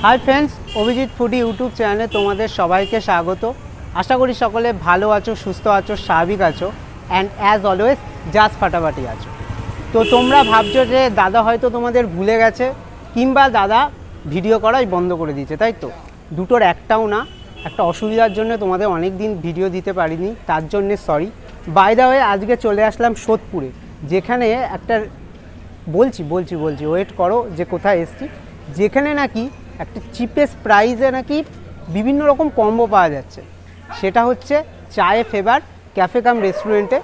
High friends Abhijit foodie YouTube चैनले तुम्हारे सबाइके स्वागत। आशा करी सकले भालो आछो, सुस्थ आछो, स्वाभाविक आछो एंड एज अलवेज जास्ट फाटाफाटी आछो। तो तोमरा भाबछो जे दादा हयतो तोमादेर भूले गेछे किंबा दादा भिडियो कराई बंद करे दिয়েছে, ताई तो दुटोर एकटाও ना। একটা অসুবিধার জন্য তোমাদের অনেক দিন ভিডিও দিতে পারিনি, তার জন্য সরি। বাই দ্য ওয়ে আজকে চলে আসলাম সোদপুরে, যেখানে একটা বলছি ওয়েট করো যে কোথায় এসেছি, যেখানে নাকি একটা চিপেস্ট প্রাইসে নাকি বিভিন্ন রকম কম্বো পাওয়া যাচ্ছে। সেটা হচ্ছে চায়ে ফেভার ক্যাফে কাম রেস্টুরেন্টে।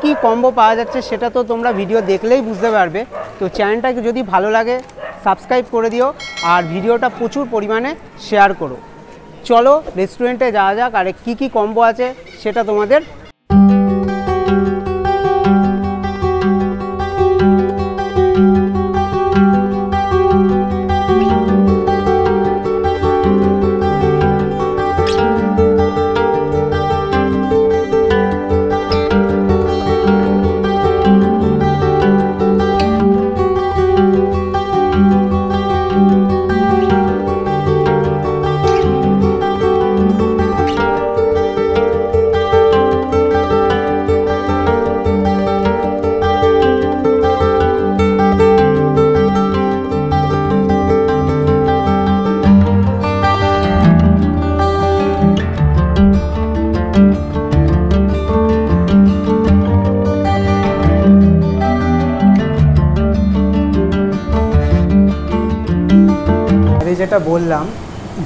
কি কম্বো পাওয়া যাচ্ছে সেটা তো তোমরা ভিডিও দেখলেই বুঝতে পারবে। তো চ্যানেলটাকে যদি ভালো লাগে সাবস্ক্রাইব করে দিও আর ভিডিওটা প্রচুর পরিমাণে শেয়ার করো। চলো রেস্টুরেন্টে যাওয়া যাক আর কি কম্বো আছে সেটা তোমাদের। যেটা বললাম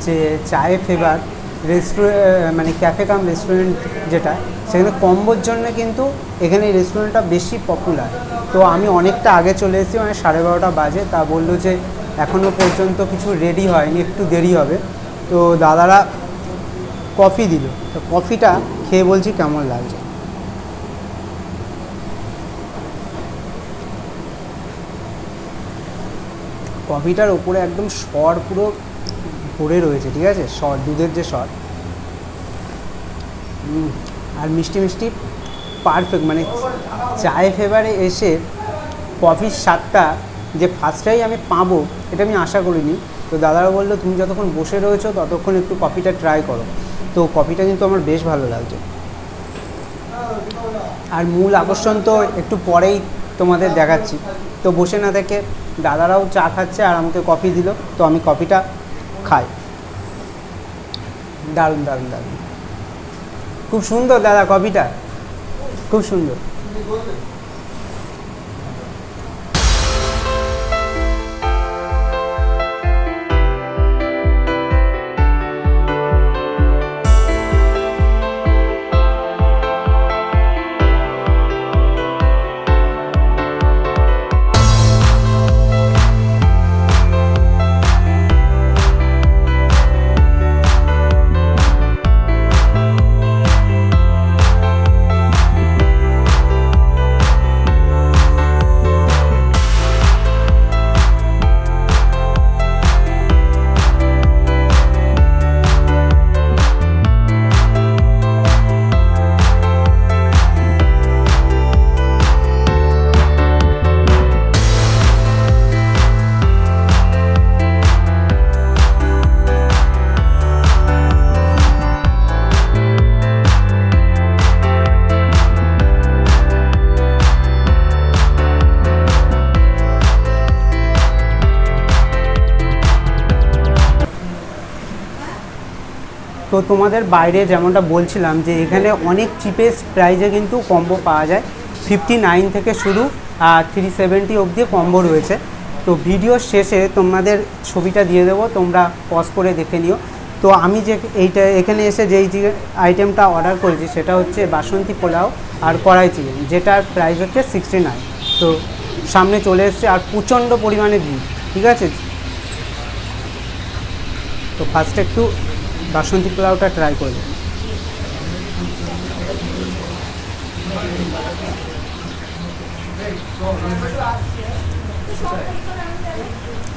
যে চায়ে ফেভার রেস্টুরেন্ট মানে ক্যাফে কাম রেস্টুরেন্ট যেটা, সেখানে কম্বোর জন্য কিন্তু এখানে রেস্টুরেন্টটা বেশি পপুলার। তো আমি অনেকটা আগে চলে এসেছি, মানে 12:30 বাজে। তা বললো যে এখনও পর্যন্ত কিছু রেডি হয়নি, একটু দেরি হবে। তো দাদারা কফি দিল, তো কফিটা খেয়ে বলছি কেমন লাগছে। কফিটার ওপরে একদম সর পুরো ভরে রয়েছে, ঠিক আছে, সর দুধের যে সর, আর মিষ্টি মিষ্টি পারফেক্ট। মানে চায়ে ফেভারে এসে কফির স্বাদটা যে ফার্স্টটাই আমি পাবো এটা আমি আশা করিনি। তো দাদারা বললো তুমি যতক্ষণ বসে রয়েছো ততক্ষণ একটু কফিটা ট্রাই করো। তো কফিটা কিন্তু আমার বেশ ভালো লাগছে। আর মূল আকর্ষণ তো একটু পরেই তোমাদের দেখাচ্ছি। তো বসে না থেকে দাদারাও চা খাচ্ছে আর আমাকে কফি দিল, তো আমি কফিটা খাই। দারুণ দারুণ দারুণ, খুব সুন্দর দাদা, কফিটা খুব সুন্দর। তো তোমাদের বাইরে যেমনটা বলছিলাম যে এখানে অনেক চিপেস্ট প্রাইসে কিন্তু কম্বো পাওয়া যায়। 59 থেকে শুরু আর 370 অবধি কম্বো রয়েছে। তো ভিডিওর শেষে তোমাদের ছবিটা দিয়ে দেবো, তোমরা পজ করে দেখে নিও। তো আমি যে এখানে এসে যেই আইটেমটা অর্ডার করেছি সেটা হচ্ছে বাসন্তী পোলাও আর কড়াই চিকেন, যেটার প্রাইস হচ্ছে 69। তো সামনে চলে এসছে আর প্রচণ্ড পরিমাণে ভিড়, ঠিক আছে। তো ফার্স্টে একটু বাসন্তী পোলাওটা ট্রাই করব।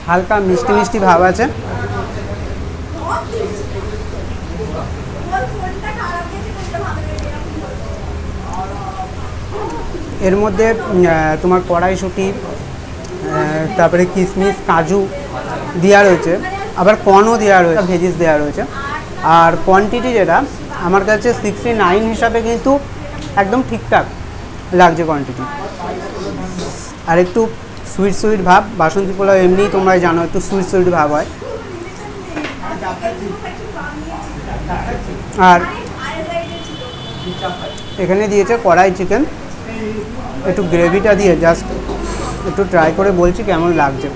হালকা মিষ্টি মিষ্টি ভাব আছে। এর মধ্যে তোমার কড়াইশুঁটি তারপরে কিশমিশ কাজু দেওয়া রয়েছে। আবার কর্নও দেওয়া রয়েছে, ভেজিস দেওয়া রয়েছে। আর কোয়ান্টিটি যেটা আমার কাছে 69 হিসাবে কিন্তু একদম ঠিকঠাক লাগছে কোয়ান্টিটি। আর একটু সুইট সুইট ভাব, বাসন্তী পোলাও এমনিই তোমরা জানো একটু সুইট সুইট ভাব হয়। আর এখানে দিয়েছে কড়াই চিকেন, একটু গ্রেভিটা দিয়ে জাস্ট একটু ট্রাই করে বলছি কেমন লাগছে।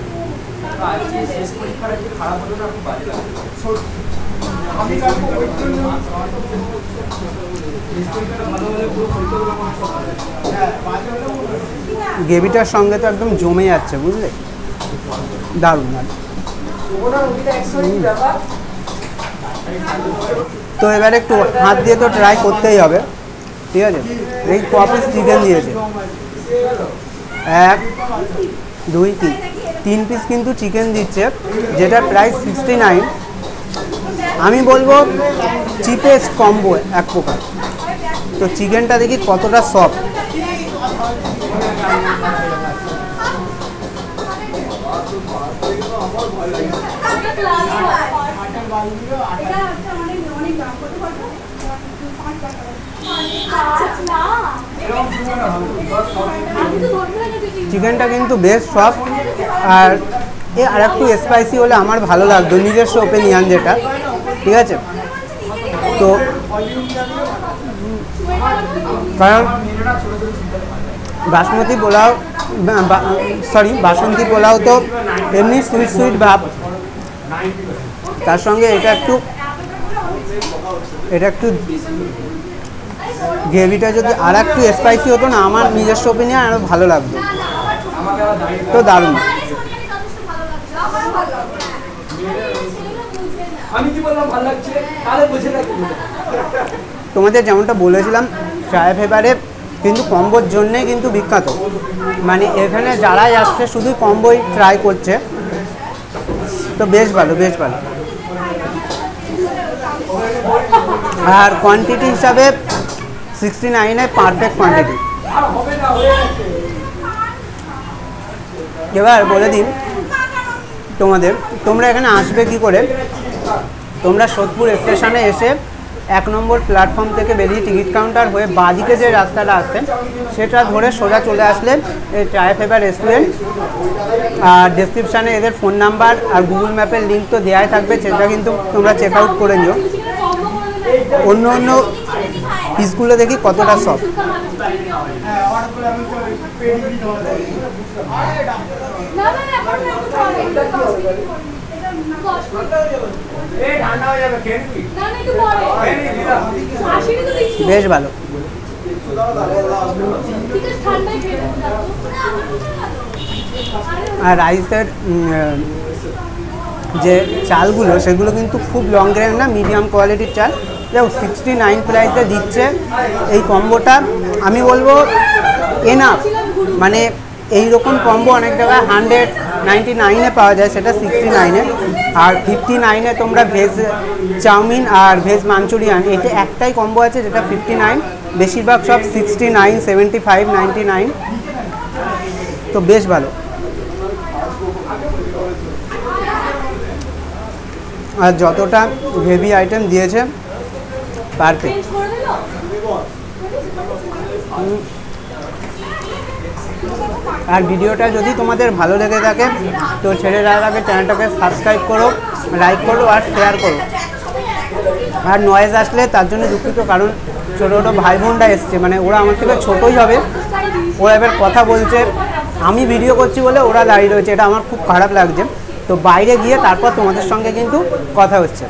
গ্রেভিটার সঙ্গে তো একদম জমে যাচ্ছে, বুঝলে, দারুণ। তো এবার একটু হাত দিয়ে তো ট্রাই করতেই হবে, ঠিক আছে। এই ক পিস চিকেন দিয়েছে, 1 2 3 পিস কিন্তু চিকেন দিচ্ছে, যেটা প্রাইস 69। আমি বলবো চিপেস্ট কম্বো এক প্রকার। তো চিকেনটা দেখি কতটা সফট। চিকেনটা কিন্তু বেশ সফট, আর আর একটু স্পাইসি হলে আমার ভালো লাগতো, নিজস্ব ওপিনিয়ন যেটা, ঠিক আছে। তো কারণ বাসমতি পোলাও বাসন্তী পোলাও তো এমনি সুইট সুইট ভাব, তার সঙ্গে এটা একটু গ্রেভিটা যদি আর একটু স্পাইসি হতো না, আমার নিজস্ব ওপিনিয়ন আরও ভালো লাগতো। তো দারুণ। তোমাদের যেমনটা বলেছিলাম, চায় ফেভারে কিন্তু কম্বোর জন্যে কিন্তু বিখ্যাত। মানে এখানে যারাই আসছে শুধু কম্বোই ট্রাই করছে। তো বেশ ভালো, বেশ ভালো। আর কোয়ান্টিটি হিসাবে 69 পারফেক্ট কোয়ান্টিটি। এবার বলে দিন তোমরা এখানে আসবে কি করে। তোমরা সোদপুর স্টেশনে এসে 1 নম্বর প্ল্যাটফর্ম থেকে বেরিয়ে টিকিট কাউন্টার হয়ে বাঁদিকে যে রাস্তাটা আসছে সেটা ধরে সোজা চলে আসলে এই চায় ফেভার রেস্টুরেন্ট। আর ডেসক্রিপশানে এদের ফোন নাম্বার আর গুগল ম্যাপের লিঙ্ক তো দেওয়াই থাকবে, সেটা কিন্তু তোমরা চেক আউট করে নিও। অন্য পিসগুলো দেখি কতটা সফট। বেশ ভালো। আর রাইসের যে চালগুলো সেগুলো কিন্তু খুব লং গ্রেন না, মিডিয়াম কোয়ালিটির চাল। দেখো 69 প্রাইসে দিচ্ছে এই কম্বোটা, আমি বলবো এনাফ। মানে এই রকম কম্বো অনেক জায়গায় 199-এ পাওয়া যায়, সেটা 69-এ। আর 59-এ তোমরা ভেজ চাউমিন আর ভেজ মাঞ্চুরিয়ান, এটা একটাই কম্বো আছে যেটা 59। বেশিরভাগ সব 69, 75, 99। তো বেশ ভালো। আর যতটা হেভি আইটেম দিয়েছে পারফেক্ট। আর ভিডিওটা যদি তোমাদের ভালো লেগে থাকে তো ছেড়ে যাওয়ার আগে চ্যানেলটাকে সাবস্ক্রাইব করো, লাইক করো আর শেয়ার করো। আর নয়েজ আসলে তার জন্য দুঃখিত, কারণ ছোটো ছোটো ভাই বোনরা এসছে, মানে ওরা আমার থেকে ছোটোই হবে, ওরা এবার কথা বলছে, আমি ভিডিও করছি বলে ওরা দাঁড়িয়ে রয়েছে, এটা আমার খুব খারাপ লাগছে। তো বাইরে গিয়ে তারপর তোমাদের সঙ্গে কিন্তু কথা হচ্ছে।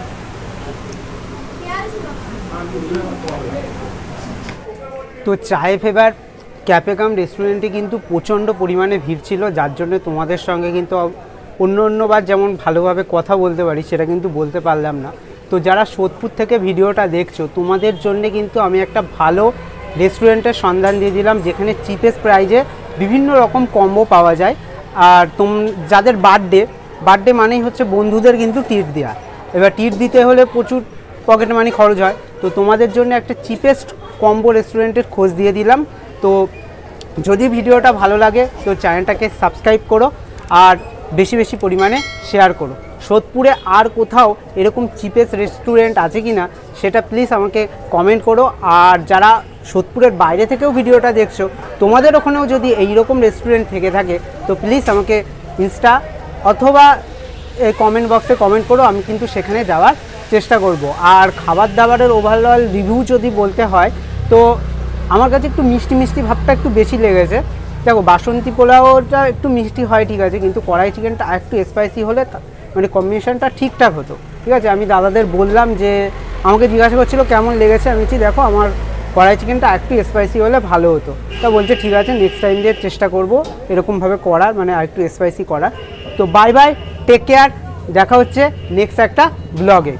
তো চায় ফেভার ক্যাফে কাম রেস্টুরেন্টে কিন্তু প্রচণ্ড পরিমাণে ভিড় ছিল, যার জন্য তোমাদের সঙ্গে কিন্তু অন্যবার যেমন ভালোভাবে কথা বলতে পারি সেটা কিন্তু বলতে পারলাম না। তো যারা সোদপুর থেকে ভিডিওটা দেখছো তোমাদের জন্য কিন্তু আমি একটা ভালো রেস্টুরেন্টের সন্ধান দিয়ে দিলাম, যেখানে চিপেস্ট প্রাইজে বিভিন্ন রকম কম্বো পাওয়া যায়। আর যাদের বার্থডে মানেই হচ্ছে বন্ধুদের কিন্তু ট্রিট দেওয়া। এবার ট্রিট দিতে হলে প্রচুর পকেট মানি খরচ হয়, তো তোমাদের জন্য একটা চিপেস্ট কম্বো রেস্টুরেন্টের খোঁজ দিয়ে দিলাম। তো যদি ভিডিওটা ভালো লাগে তো চ্যানেলটাকে সাবস্ক্রাইব করো আর বেশি বেশি পরিমাণে শেয়ার করো। সোদপুরে আর কোথাও এরকম চিপেস্ট রেস্টুরেন্ট আছে কি না সেটা প্লিজ আমাকে কমেন্ট করো। আর যারা সোদপুরের বাইরে থেকেও ভিডিওটা দেখছো, তোমাদের ওখানেও যদি এইরকম রেস্টুরেন্ট থেকে থাকে তো প্লিজ আমাকে ইনস্টা অথবা কমেন্ট বক্সে কমেন্ট করো, আমি কিন্তু সেখানে যাওয়ার চেষ্টা করব। আর খাবার দাবারের ওভারঅল রিভিউ যদি বলতে হয় তো আমার কাছে একটু মিষ্টি মিষ্টি ভাবটা একটু বেশি লেগেছে। দেখো বাসন্তী পোলাওটা একটু মিষ্টি হয় ঠিক আছে, কিন্তু কড়াই চিকেনটা একটু স্পাইসি হলে মানে কম্বিনেশনটা ঠিকঠাক হতো। ঠিক আছে, আমি দাদাদের বললাম যে আমাকে জিজ্ঞাসা করছিল কেমন লেগেছে, আমি বলছি দেখো আমার কড়াই চিকেনটা একটু স্পাইসি হলে ভালো হতো। তা বলছে ঠিক আছে নেক্সট টাইম দিয়ে চেষ্টা করব এরকমভাবে করার, মানে আর একটু স্পাইসি করার। তো বাই বাই, টেক কেয়ার, দেখা হচ্ছে নেক্সট একটা ব্লগে।